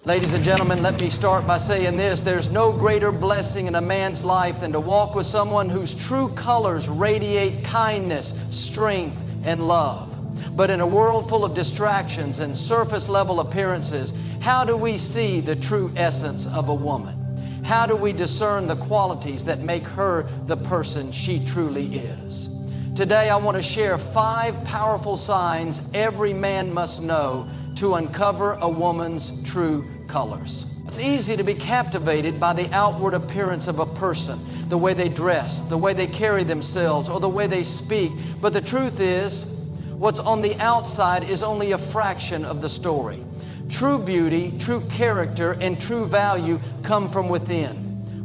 Ladies and gentlemen, let me start by saying this. There's no greater blessing in a man's life than to walk with someone whose true colors radiate kindness, strength, and love. But in a world full of distractions and surface-level appearances, how do we see the true essence of a woman? How do we discern the qualities that make her the person she truly is? Today, I want to share 5 powerful signs every man must know to uncover a woman's true colors. It's easy to be captivated by the outward appearance of a person, the way they dress, the way they carry themselves, or the way they speak. But the truth is, what's on the outside is only a fraction of the story. True beauty, true character, and true value come from within.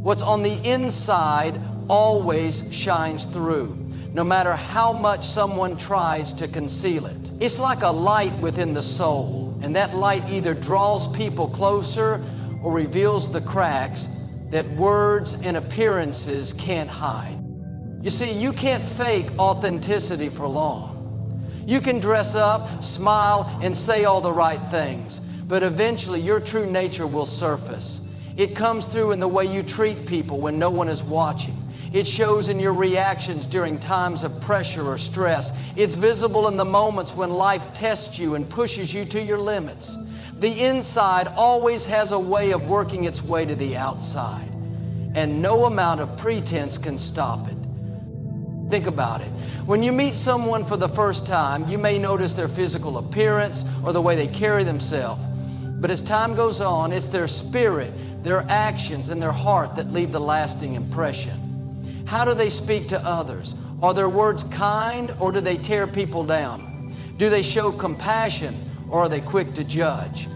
What's on the inside always shines through, no matter how much someone tries to conceal it. It's like a light within the soul, and that light either draws people closer or reveals the cracks that words and appearances can't hide. You see, you can't fake authenticity for long. You can dress up, smile, and say all the right things, but eventually your true nature will surface. It comes through in the way you treat people when no one is watching. It shows in your reactions during times of pressure or stress. It's visible in the moments when life tests you and pushes you to your limits. The inside always has a way of working its way to the outside, and no amount of pretense can stop it. Think about it. When you meet someone for the first time, you may notice their physical appearance or the way they carry themselves. But as time goes on, it's their spirit, their actions, and their heart that leave the lasting impression. How do they speak to others? Are their words kind, or do they tear people down? Do they show compassion, or are they quick to judge?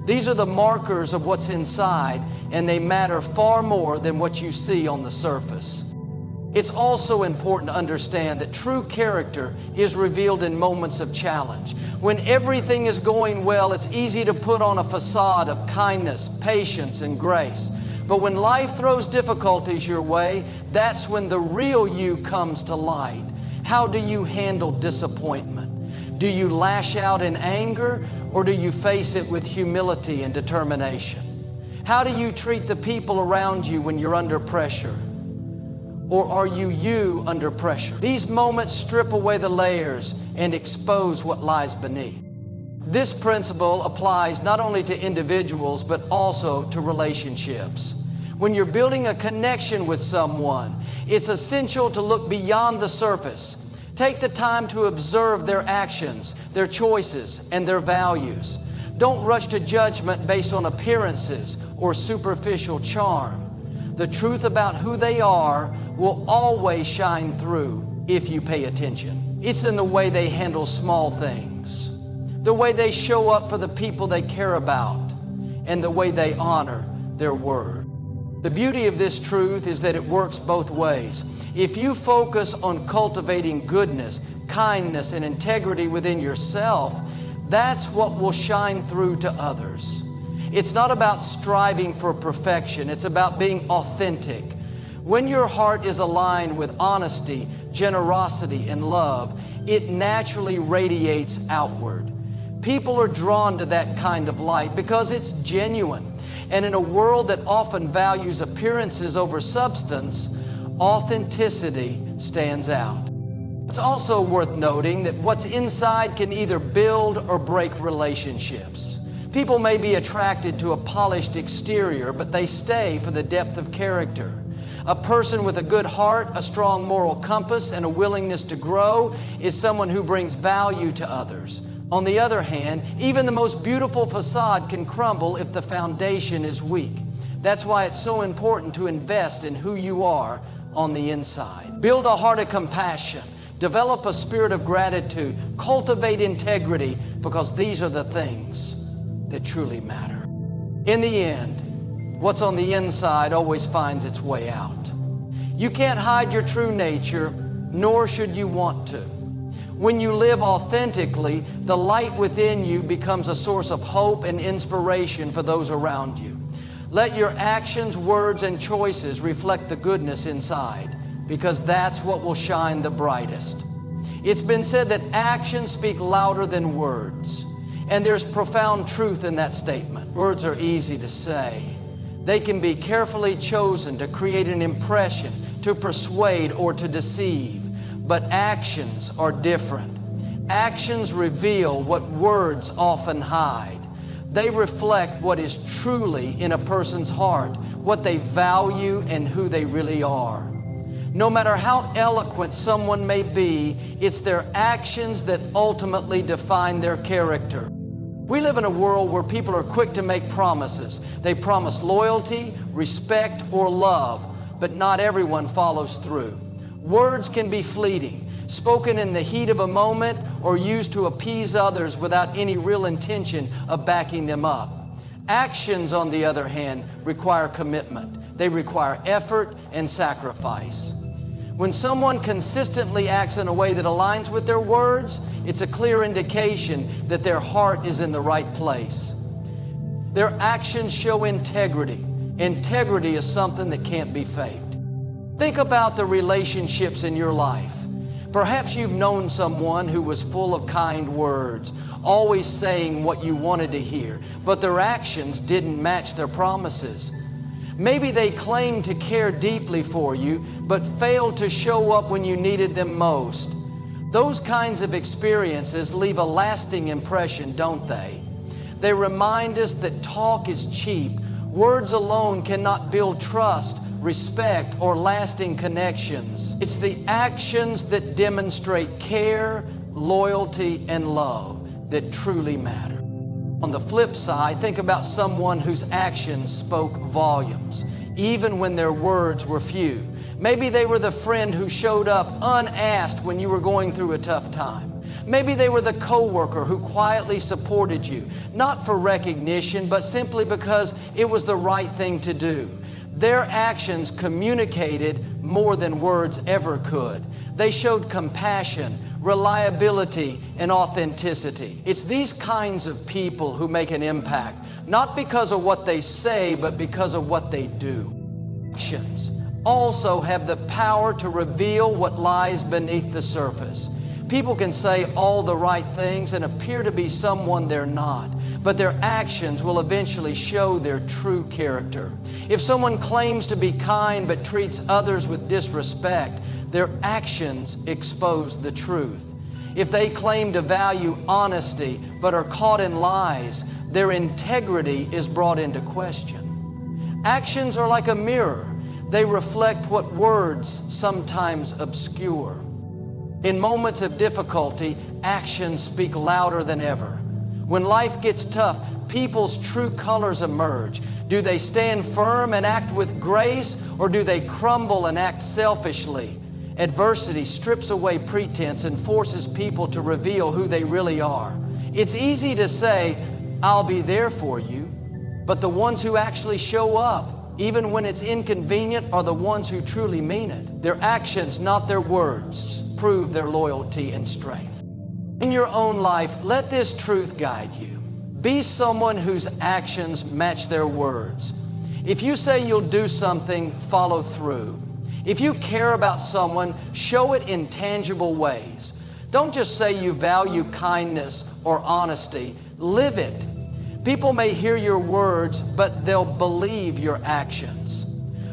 These are the markers of what's inside, and they matter far more than what you see on the surface. It's also important to understand that true character is revealed in moments of challenge. When everything is going well, it's easy to put on a facade of kindness, patience, and grace. But when life throws difficulties your way, that's when the real you comes to light. How do you handle disappointment? Do you lash out in anger, or do you face it with humility and determination? How do you treat the people around you when you're under pressure? Or are you under pressure? These moments strip away the layers and expose what lies beneath. This principle applies not only to individuals, but also to relationships. When you're building a connection with someone, it's essential to look beyond the surface. Take the time to observe their actions, their choices, and their values. Don't rush to judgment based on appearances or superficial charm. The truth about who they are will always shine through if you pay attention. It's in the way they handle small things, the way they show up for the people they care about, and the way they honor their word. The beauty of this truth is that it works both ways. If you focus on cultivating goodness, kindness, and integrity within yourself, that's what will shine through to others. It's not about striving for perfection. It's about being authentic. When your heart is aligned with honesty, generosity, and love, it naturally radiates outward. People are drawn to that kind of light because it's genuine. And in a world that often values appearances over substance, authenticity stands out. It's also worth noting that what's inside can either build or break relationships. People may be attracted to a polished exterior, but they stay for the depth of character. A person with a good heart, a strong moral compass, and a willingness to grow is someone who brings value to others. On the other hand, even the most beautiful facade can crumble if the foundation is weak. That's why it's so important to invest in who you are on the inside. Build a heart of compassion. Develop a spirit of gratitude. Cultivate integrity, because these are the things that truly matter. In the end, what's on the inside always finds its way out. You can't hide your true nature, nor should you want to. When you live authentically, the light within you becomes a source of hope and inspiration for those around you. Let your actions, words, and choices reflect the goodness inside, because that's what will shine the brightest. It's been said that actions speak louder than words. And there's profound truth in that statement. Words are easy to say. They can be carefully chosen to create an impression, to persuade, or to deceive. But actions are different. Actions reveal what words often hide. They reflect what is truly in a person's heart, what they value and who they really are. No matter how eloquent someone may be, it's their actions that ultimately define their character. We live in a world where people are quick to make promises. They promise loyalty, respect, or love, but not everyone follows through. Words can be fleeting, spoken in the heat of a moment or used to appease others without any real intention of backing them up. Actions, on the other hand, require commitment. They require effort and sacrifice. When someone consistently acts in a way that aligns with their words, it's a clear indication that their heart is in the right place. Their actions show integrity. Integrity is something that can't be faked. Think about the relationships in your life. Perhaps you've known someone who was full of kind words, always saying what you wanted to hear, but their actions didn't match their promises. Maybe they claimed to care deeply for you, but failed to show up when you needed them most. Those kinds of experiences leave a lasting impression, don't they? They remind us that talk is cheap. Words alone cannot build trust, respect, or lasting connections. It's the actions that demonstrate care, loyalty, and love that truly matter. On the flip side, think about someone whose actions spoke volumes, even when their words were few. Maybe they were the friend who showed up unasked when you were going through a tough time. Maybe they were the coworker who quietly supported you, not for recognition, but simply because it was the right thing to do. Their actions communicated more than words ever could. They showed compassion, reliability, and authenticity. It's these kinds of people who make an impact, not because of what they say, but because of what they do. Actions also have the power to reveal what lies beneath the surface. People can say all the right things and appear to be someone they're not, but their actions will eventually show their true character. If someone claims to be kind but treats others with disrespect, their actions expose the truth. If they claim to value honesty but are caught in lies, their integrity is brought into question. Actions are like a mirror. They reflect what words sometimes obscure. In moments of difficulty, actions speak louder than ever. When life gets tough, people's true colors emerge. Do they stand firm and act with grace, or do they crumble and act selfishly? Adversity strips away pretense and forces people to reveal who they really are. It's easy to say, "I'll be there for you," but the ones who actually show up, even when it's inconvenient, are the ones who truly mean it. Their actions, not their words, prove their loyalty and strength. In your own life, let this truth guide you. Be someone whose actions match their words. If you say you'll do something, follow through. If you care about someone, show it in tangible ways. Don't just say you value kindness or honesty. Live it. People may hear your words, but they'll believe your actions.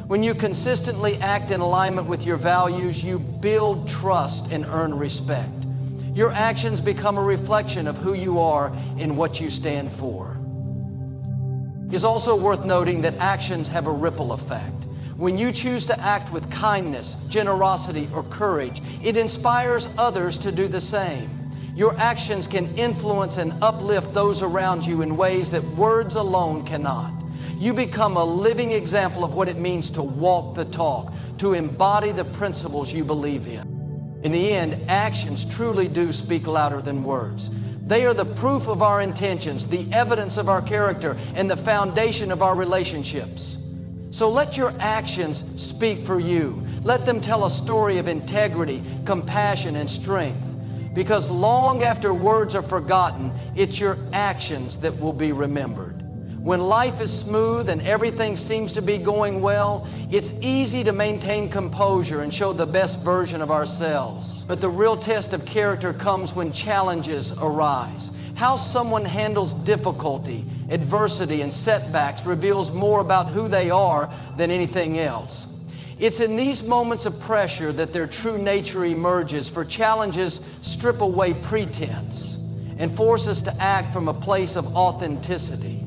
When you consistently act in alignment with your values, you build trust and earn respect. Your actions become a reflection of who you are and what you stand for. It's also worth noting that actions have a ripple effect. When you choose to act with kindness, generosity, or courage, it inspires others to do the same. Your actions can influence and uplift those around you in ways that words alone cannot. You become a living example of what it means to walk the talk, to embody the principles you believe in. In the end, actions truly do speak louder than words. They are the proof of our intentions, the evidence of our character, and the foundation of our relationships. So let your actions speak for you. Let them tell a story of integrity, compassion, and strength. Because long after words are forgotten, it's your actions that will be remembered. When life is smooth and everything seems to be going well, it's easy to maintain composure and show the best version of ourselves. But the real test of character comes when challenges arise. How someone handles difficulty, adversity, and setbacks reveals more about who they are than anything else. It's in these moments of pressure that their true nature emerges, for challenges strip away pretense and force us to act from a place of authenticity.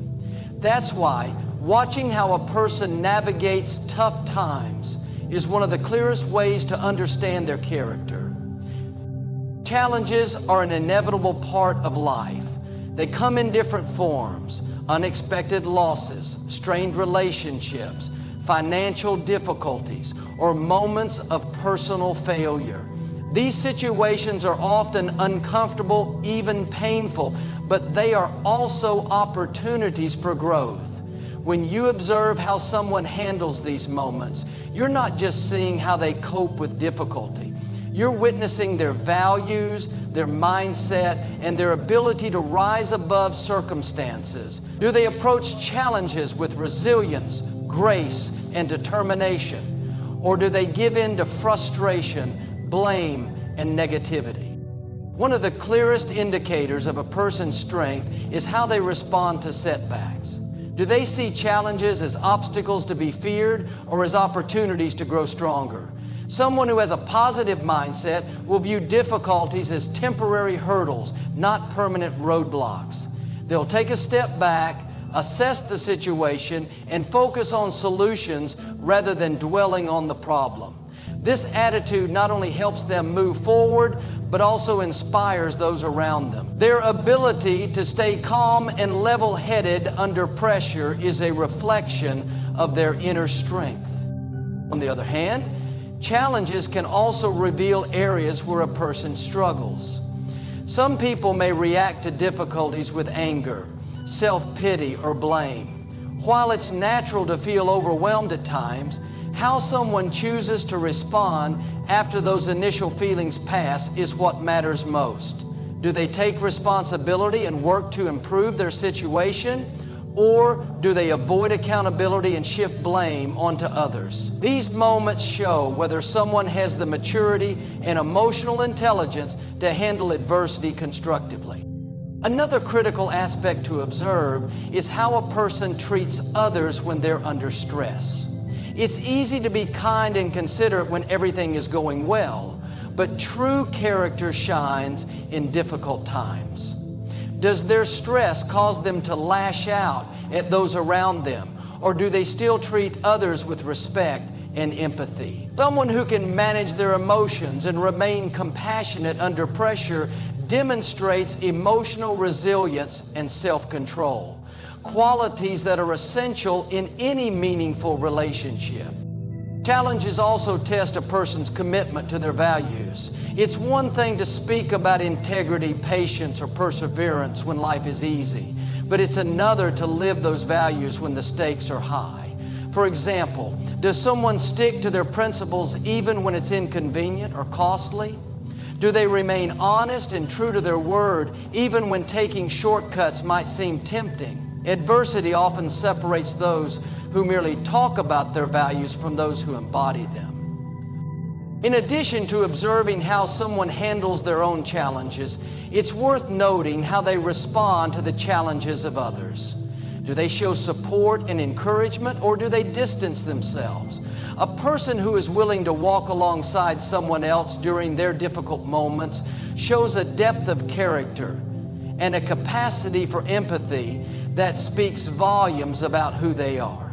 That's why watching how a person navigates tough times is one of the clearest ways to understand their character. Challenges are an inevitable part of life. They come in different forms: unexpected losses, strained relationships, financial difficulties, or moments of personal failure. These situations are often uncomfortable, even painful, but they are also opportunities for growth. When you observe how someone handles these moments, you're not just seeing how they cope with difficulty. You're witnessing their values, their mindset, and their ability to rise above circumstances. Do they approach challenges with resilience, grace, and determination? Or do they give in to frustration, blame, and negativity? One of the clearest indicators of a person's strength is how they respond to setbacks. Do they see challenges as obstacles to be feared or as opportunities to grow stronger? Someone who has a positive mindset will view difficulties as temporary hurdles, not permanent roadblocks. They'll take a step back, assess the situation, and focus on solutions rather than dwelling on the problem. This attitude not only helps them move forward, but also inspires those around them. Their ability to stay calm and level-headed under pressure is a reflection of their inner strength. On the other hand, challenges can also reveal areas where a person struggles. Some people may react to difficulties with anger, self-pity, or blame. While it's natural to feel overwhelmed at times, how someone chooses to respond after those initial feelings pass is what matters most. Do they take responsibility and work to improve their situation? Or do they avoid accountability and shift blame onto others? These moments show whether someone has the maturity and emotional intelligence to handle adversity constructively. Another critical aspect to observe is how a person treats others when they're under stress. It's easy to be kind and considerate when everything is going well, but true character shines in difficult times. Does their stress cause them to lash out at those around them, or do they still treat others with respect and empathy? Someone who can manage their emotions and remain compassionate under pressure demonstrates emotional resilience and self-control, qualities that are essential in any meaningful relationship. Challenges also test a person's commitment to their values. It's one thing to speak about integrity, patience, or perseverance when life is easy, but it's another to live those values when the stakes are high. For example, does someone stick to their principles even when it's inconvenient or costly? Do they remain honest and true to their word even when taking shortcuts might seem tempting? Adversity often separates those who merely talk about their values from those who embody them. In addition to observing how someone handles their own challenges, it's worth noting how they respond to the challenges of others. Do they show support and encouragement, or do they distance themselves? A person who is willing to walk alongside someone else during their difficult moments shows a depth of character and a capacity for empathy that speaks volumes about who they are.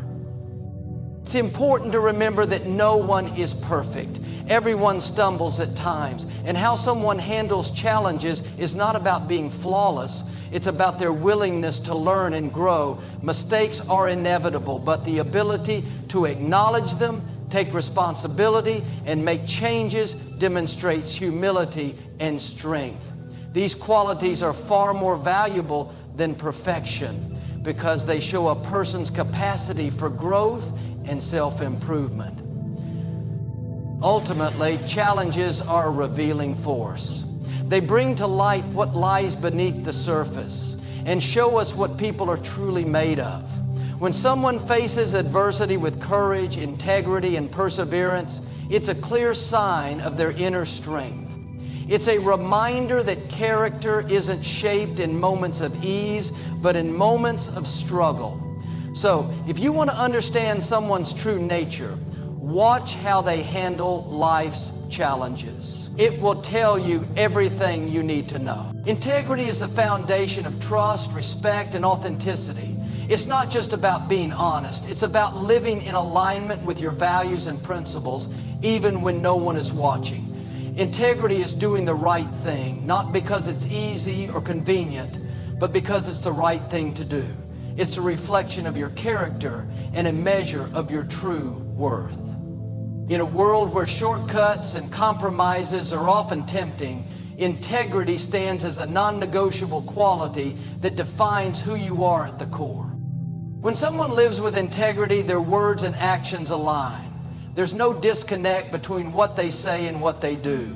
It's important to remember that no one is perfect. Everyone stumbles at times, and how someone handles challenges is not about being flawless. It's about their willingness to learn and grow. Mistakes are inevitable, but the ability to acknowledge them, take responsibility, and make changes demonstrates humility and strength. These qualities are far more valuable than perfection because they show a person's capacity for growth and self-improvement. Ultimately, challenges are a revealing force. They bring to light what lies beneath the surface and show us what people are truly made of. When someone faces adversity with courage, integrity, and perseverance, it's a clear sign of their inner strength. It's a reminder that character isn't shaped in moments of ease, but in moments of struggle. So, if you want to understand someone's true nature, watch how they handle life's challenges. It will tell you everything you need to know. Integrity is the foundation of trust, respect, and authenticity. It's not just about being honest. It's about living in alignment with your values and principles, even when no one is watching. Integrity is doing the right thing, not because it's easy or convenient, but because it's the right thing to do. It's a reflection of your character and a measure of your true worth. In a world where shortcuts and compromises are often tempting, integrity stands as a non-negotiable quality that defines who you are at the core. When someone lives with integrity, their words and actions align. There's no disconnect between what they say and what they do.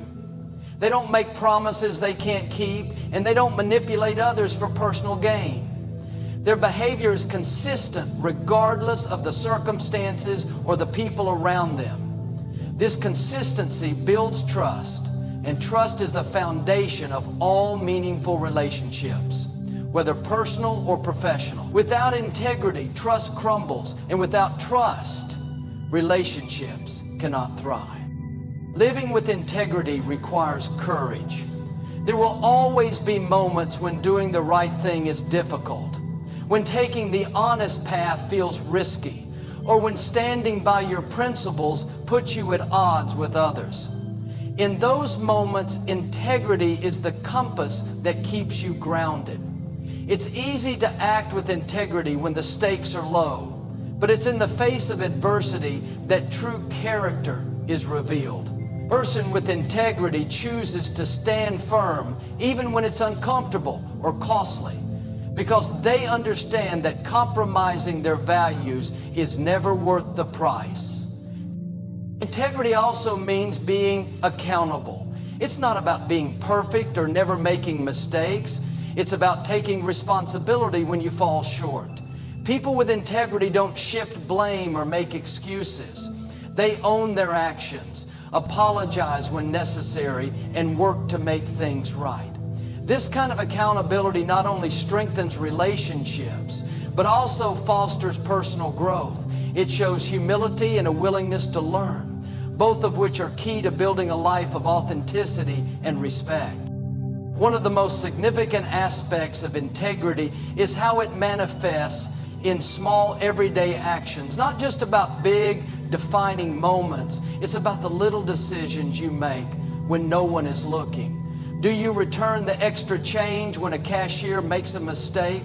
They don't make promises they can't keep, and they don't manipulate others for personal gain. Their behavior is consistent regardless of the circumstances or the people around them. This consistency builds trust, and trust is the foundation of all meaningful relationships, whether personal or professional. Without integrity, trust crumbles, and without trust, relationships cannot thrive. Living with integrity requires courage. There will always be moments when doing the right thing is difficult, when taking the honest path feels risky, or when standing by your principles puts you at odds with others. In those moments, integrity is the compass that keeps you grounded. It's easy to act with integrity when the stakes are low, but it's in the face of adversity that true character is revealed. A person with integrity chooses to stand firm even when it's uncomfortable or costly, because they understand that compromising their values is never worth the price. Integrity also means being accountable. It's not about being perfect or never making mistakes. It's about taking responsibility when you fall short. People with integrity don't shift blame or make excuses. They own their actions, apologize when necessary, and work to make things right. This kind of accountability not only strengthens relationships, but also fosters personal growth. It shows humility and a willingness to learn, both of which are key to building a life of authenticity and respect. One of the most significant aspects of integrity is how it manifests in small everyday actions, not just about big defining moments. It's about the little decisions you make when no one is looking. Do you return the extra change when a cashier makes a mistake?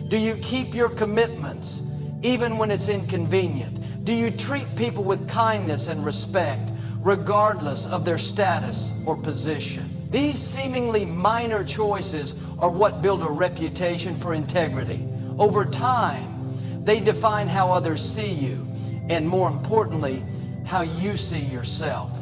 Do you keep your commitments even when it's inconvenient? Do you treat people with kindness and respect regardless of their status or position? These seemingly minor choices are what build a reputation for integrity. Over time, they define how others see you, and more importantly, how you see yourself.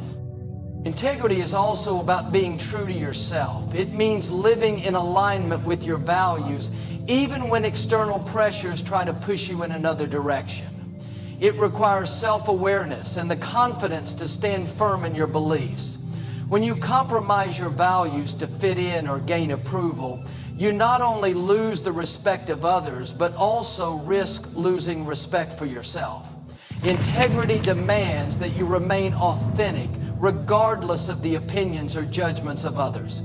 Integrity is also about being true to yourself. It means living in alignment with your values, even when external pressures try to push you in another direction. It requires self-awareness and the confidence to stand firm in your beliefs. When you compromise your values to fit in or gain approval, you not only lose the respect of others, but also risk losing respect for yourself. Integrity demands that you remain authentic, regardless of the opinions or judgments of others.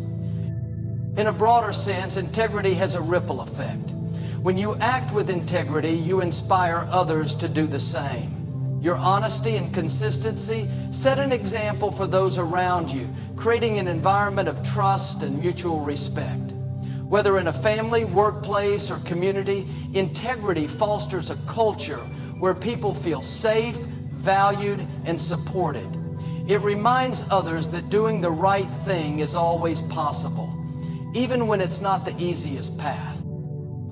In a broader sense, integrity has a ripple effect. When you act with integrity, you inspire others to do the same. Your honesty and consistency set an example for those around you, creating an environment of trust and mutual respect. Whether in a family, workplace, or community, integrity fosters a culture where people feel safe, valued, and supported. It reminds others that doing the right thing is always possible, even when it's not the easiest path.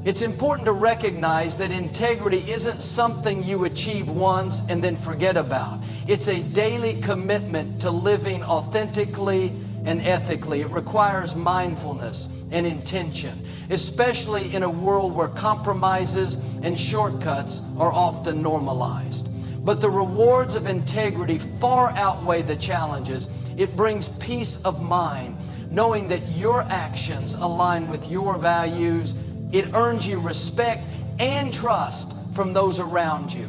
It's important to recognize that integrity isn't something you achieve once and then forget about. It's a daily commitment to living authentically and ethically. It requires mindfulness and intention, especially in a world where compromises and shortcuts are often normalized. But the rewards of integrity far outweigh the challenges. It brings peace of mind, knowing that your actions align with your values. It earns you respect and trust from those around you.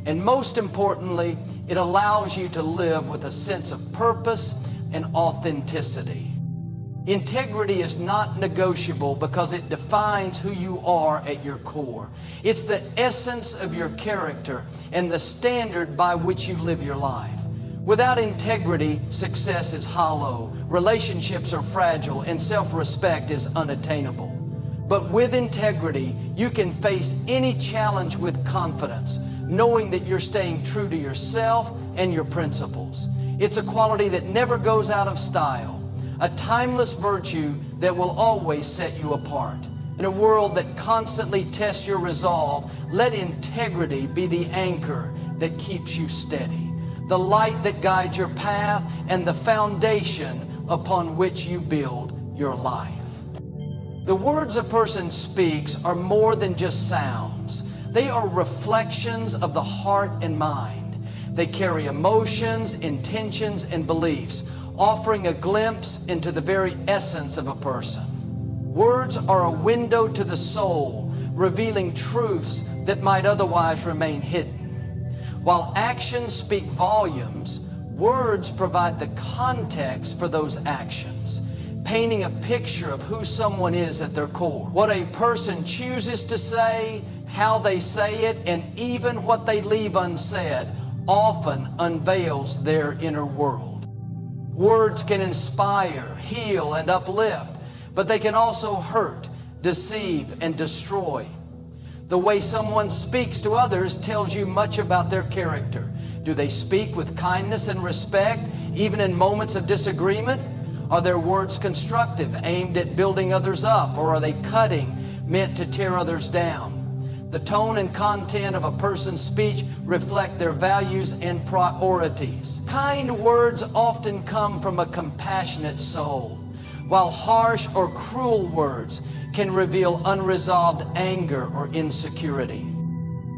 And most importantly, it allows you to live with a sense of purpose and authenticity. Integrity is not negotiable because it defines who you are at your core. It's the essence of your character and the standard by which you live your life. Without integrity, success is hollow, relationships are fragile, and self-respect is unattainable. But with integrity, you can face any challenge with confidence, knowing that you're staying true to yourself and your principles. It's a quality that never goes out of style, a timeless virtue that will always set you apart. In a world that constantly tests your resolve, let integrity be the anchor that keeps you steady, the light that guides your path, and the foundation upon which you build your life. The words a person speaks are more than just sounds. They are reflections of the heart and mind. They carry emotions, intentions, and beliefs, offering a glimpse into the very essence of a person. Words are a window to the soul, revealing truths that might otherwise remain hidden. While actions speak volumes, words provide the context for those actions, painting a picture of who someone is at their core. What a person chooses to say, how they say it, and even what they leave unsaid often unveils their inner world. Words can inspire, heal, and uplift, but they can also hurt, deceive, and destroy. The way someone speaks to others tells you much about their character. Do they speak with kindness and respect, even in moments of disagreement? Are their words constructive, aimed at building others up, or are they cutting, meant to tear others down? The tone and content of a person's speech reflect their values and priorities. Kind words often come from a compassionate soul, while harsh or cruel words can reveal unresolved anger or insecurity.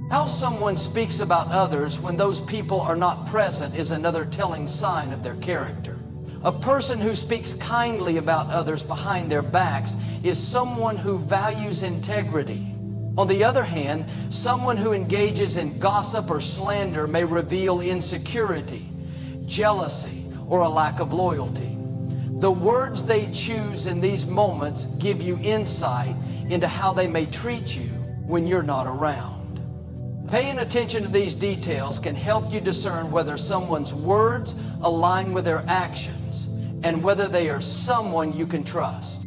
How someone speaks about others when those people are not present is another telling sign of their character. A person who speaks kindly about others behind their backs is someone who values integrity. On the other hand, someone who engages in gossip or slander may reveal insecurity, jealousy, or a lack of loyalty. The words they choose in these moments give you insight into how they may treat you when you're not around. Paying attention to these details can help you discern whether someone's words align with their actions and whether they are someone you can trust.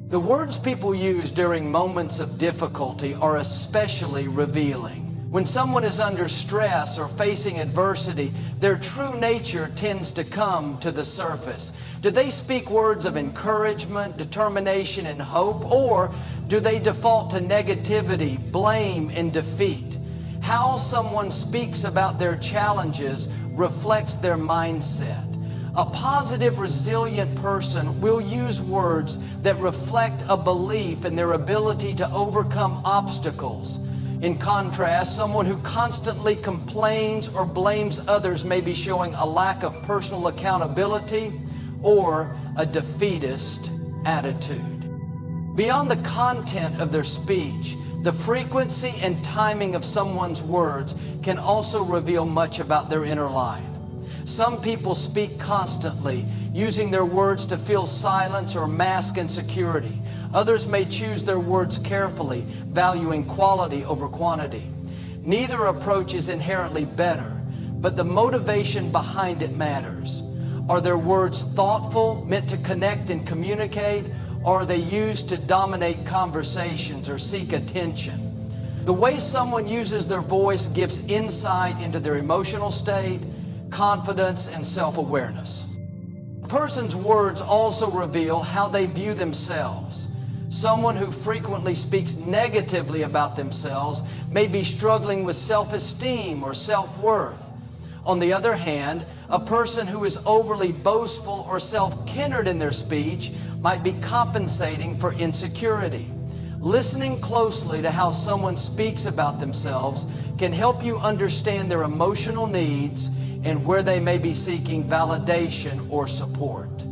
The words people use during moments of difficulty are especially revealing. When someone is under stress or facing adversity, their true nature tends to come to the surface. Do they speak words of encouragement, determination, and hope, or do they default to negativity, blame, and defeat? How someone speaks about their challenges reflects their mindset. A positive, resilient person will use words that reflect a belief in their ability to overcome obstacles. In contrast, someone who constantly complains or blames others may be showing a lack of personal accountability or a defeatist attitude. Beyond the content of their speech, the frequency and timing of someone's words can also reveal much about their inner life. Some people speak constantly, using their words to fill silence or mask insecurity. Others may choose their words carefully, valuing quality over quantity. Neither approach is inherently better, but the motivation behind it matters. Are their words thoughtful, meant to connect and communicate, or are they used to dominate conversations or seek attention? The way someone uses their voice gives insight into their emotional state, confidence, and self-awareness. A person's words also reveal how they view themselves. Someone who frequently speaks negatively about themselves may be struggling with self-esteem or self-worth. On the other hand, a person who is overly boastful or self-centered in their speech might be compensating for insecurity. Listening closely to how someone speaks about themselves can help you understand their emotional needs and where they may be seeking validation or support.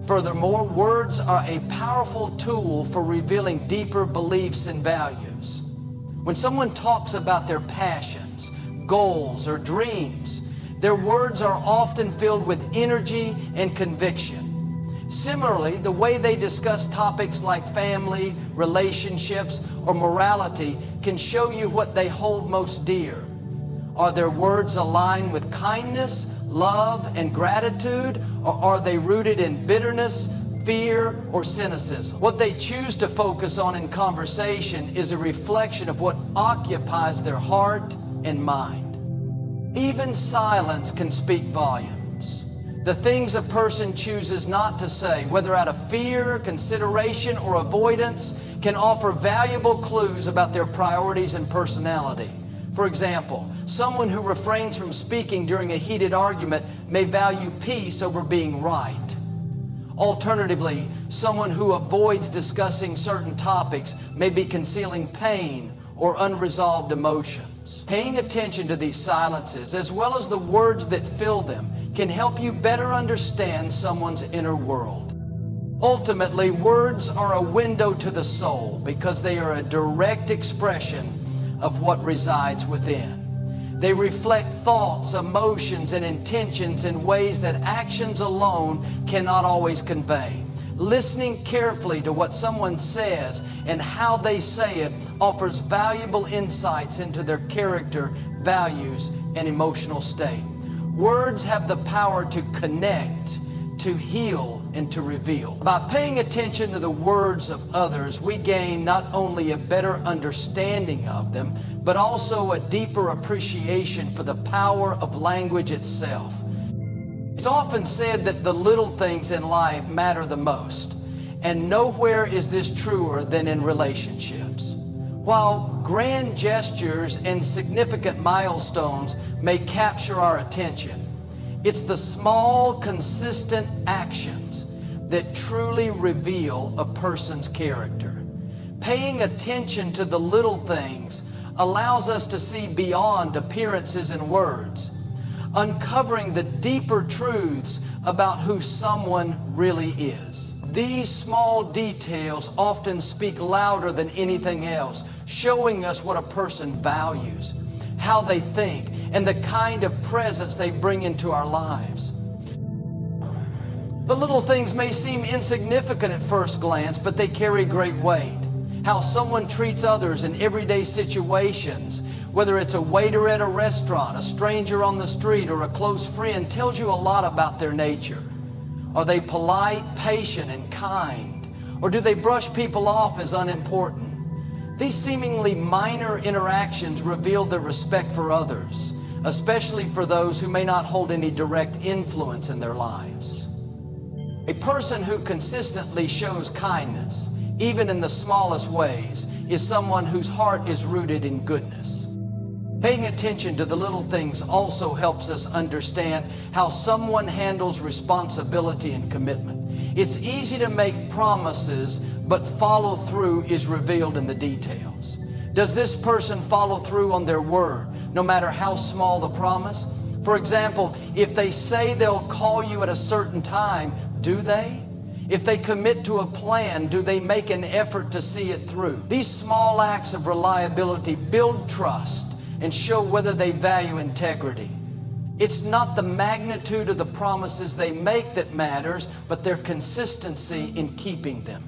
Furthermore, words are a powerful tool for revealing deeper beliefs and values. When someone talks about their passions, goals, or dreams, their words are often filled with energy and conviction. Similarly, the way they discuss topics like family, relationships, or morality can show you what they hold most dear. Are their words aligned with kindness, love, and gratitude, or are they rooted in bitterness, fear, or cynicism? What they choose to focus on in conversation is a reflection of what occupies their heart and mind. Even silence can speak volumes. The things a person chooses not to say, whether out of fear, consideration, or avoidance, can offer valuable clues about their priorities and personality. For example, someone who refrains from speaking during a heated argument may value peace over being right. Alternatively, someone who avoids discussing certain topics may be concealing pain or unresolved emotions. Paying attention to these silences, as well as the words that fill them, can help you better understand someone's inner world. Ultimately, words are a window to the soul because they are a direct expression of what resides within. They reflect thoughts, emotions, and intentions in ways that actions alone cannot always convey. Listening carefully to what someone says and how they say it offers valuable insights into their character, values, and emotional state. Words have the power to connect, to heal, and to reveal. By paying attention to the words of others, we gain not only a better understanding of them, but also a deeper appreciation for the power of language itself. It's often said that the little things in life matter the most, and nowhere is this truer than in relationships. While grand gestures and significant milestones may capture our attention, it's the small, consistent actions that truly reveal a person's character. Paying attention to the little things allows us to see beyond appearances and words, uncovering the deeper truths about who someone really is. These small details often speak louder than anything else, showing us what a person values, how they think, and the kind of presence they bring into our lives. The little things may seem insignificant at first glance, but they carry great weight. How someone treats others in everyday situations, whether it's a waiter at a restaurant, a stranger on the street, or a close friend, tells you a lot about their nature. Are they polite, patient, and kind? Or do they brush people off as unimportant? These seemingly minor interactions reveal their respect for others, especially for those who may not hold any direct influence in their lives. A person who consistently shows kindness, even in the smallest ways, is someone whose heart is rooted in goodness. Paying attention to the little things also helps us understand how someone handles responsibility and commitment. It's easy to make promises, but follow through is revealed in the details. Does this person follow through on their word, no matter how small the promise? For example, if they say they'll call you at a certain time, do they? If they commit to a plan, do they make an effort to see it through? These small acts of reliability build trust and show whether they value integrity. It's not the magnitude of the promises they make that matters, but their consistency in keeping them.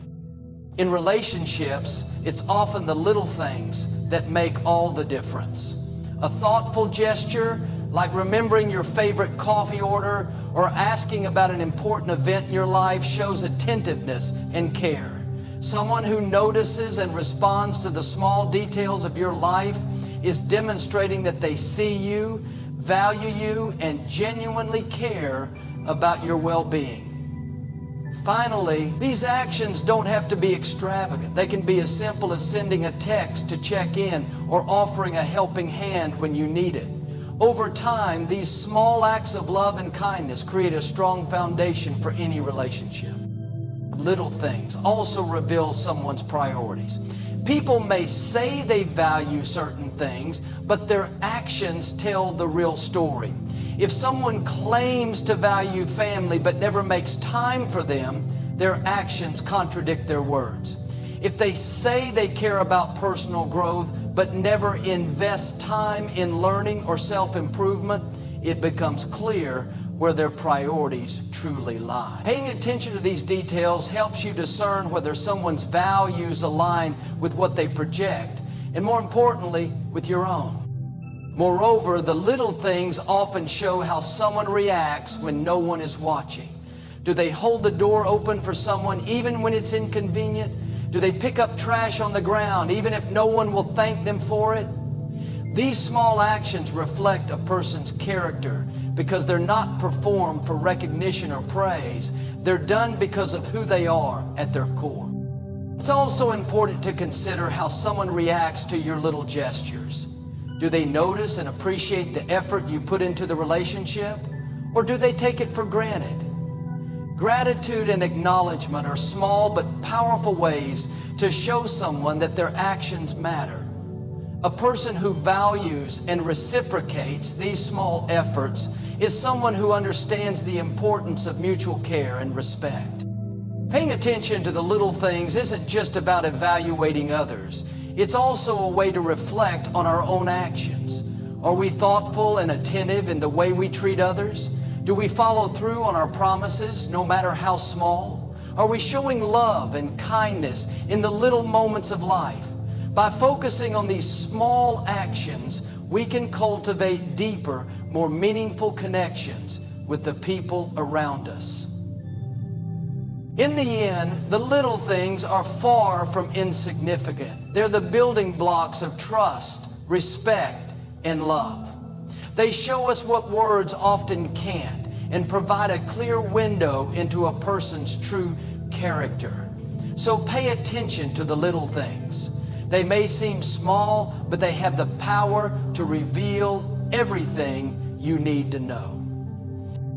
In relationships, it's often the little things that make all the difference. A thoughtful gesture, like remembering your favorite coffee order or asking about an important event in your life, shows attentiveness and care. Someone who notices and responds to the small details of your life is demonstrating that they see you, value you, and genuinely care about your well-being. Finally, these actions don't have to be extravagant. They can be as simple as sending a text to check in or offering a helping hand when you need it. Over time, these small acts of love and kindness create a strong foundation for any relationship. Little things also reveal someone's priorities. People may say they value certain things, but their actions tell the real story. If someone claims to value family but never makes time for them, their actions contradict their words. If they say they care about personal growth but never invest time in learning or self-improvement, it becomes clear where their priorities truly lie. Paying attention to these details helps you discern whether someone's values align with what they project, and more importantly, with your own. Moreover, the little things often show how someone reacts when no one is watching. Do they hold the door open for someone even when it's inconvenient? Do they pick up trash on the ground even if no one will thank them for it? These small actions reflect a person's character because they're not performed for recognition or praise. They're done because of who they are at their core. It's also important to consider how someone reacts to your little gestures. Do they notice and appreciate the effort you put into the relationship, or do they take it for granted? Gratitude and acknowledgement are small but powerful ways to show someone that their actions matter. A person who values and reciprocates these small efforts is someone who understands the importance of mutual care and respect. Paying attention to the little things isn't just about evaluating others. It's also a way to reflect on our own actions. Are we thoughtful and attentive in the way we treat others? Do we follow through on our promises, no matter how small? Are we showing love and kindness in the little moments of life? By focusing on these small actions, we can cultivate deeper, more meaningful connections with the people around us. In the end, the little things are far from insignificant. They're the building blocks of trust, respect, and love. They show us what words often can't and provide a clear window into a person's true character. So pay attention to the little things. They may seem small, but they have the power to reveal everything you need to know.